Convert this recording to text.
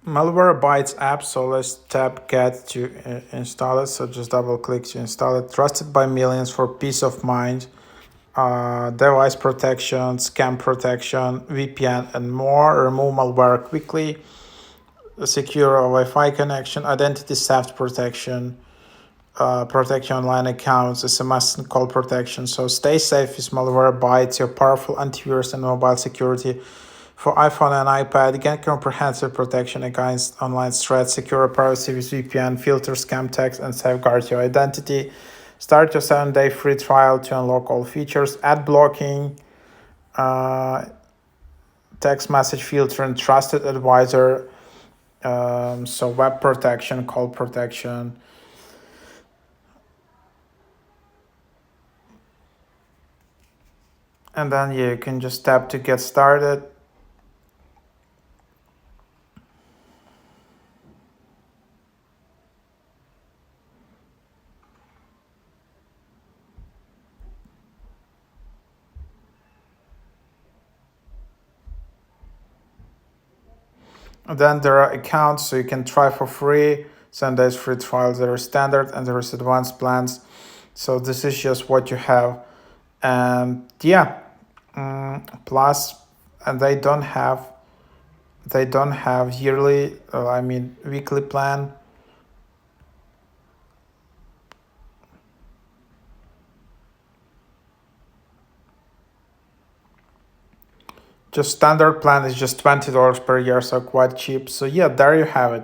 Malwarebytes app, so let's tap get to install it. So just double click to install it. Trusted by millions for peace of mind, device protection, scam protection, VPN, and more. Remove malware quickly. Secure Wi-Fi connection, identity theft protection, protection online accounts, SMS and call protection. So stay safe with Malwarebytes, your powerful antivirus and mobile security for iPhone and iPad. Get comprehensive protection against online threats, secure privacy with VPN, filter scam text, and safeguard your identity. Start your 7-day free trial to unlock all features. Ad blocking, uh, text message filter, and trusted advisor. So web protection, call protection. And then you can just tap to get started. And then there are accounts, so you can try for free. 7 days free trials. There are standard and there is advanced plans. So this is just what you have. And yeah, plus, and they don't have yearly, weekly plan. Just standard plan is just $20 per year, so quite cheap. So yeah, there you have it.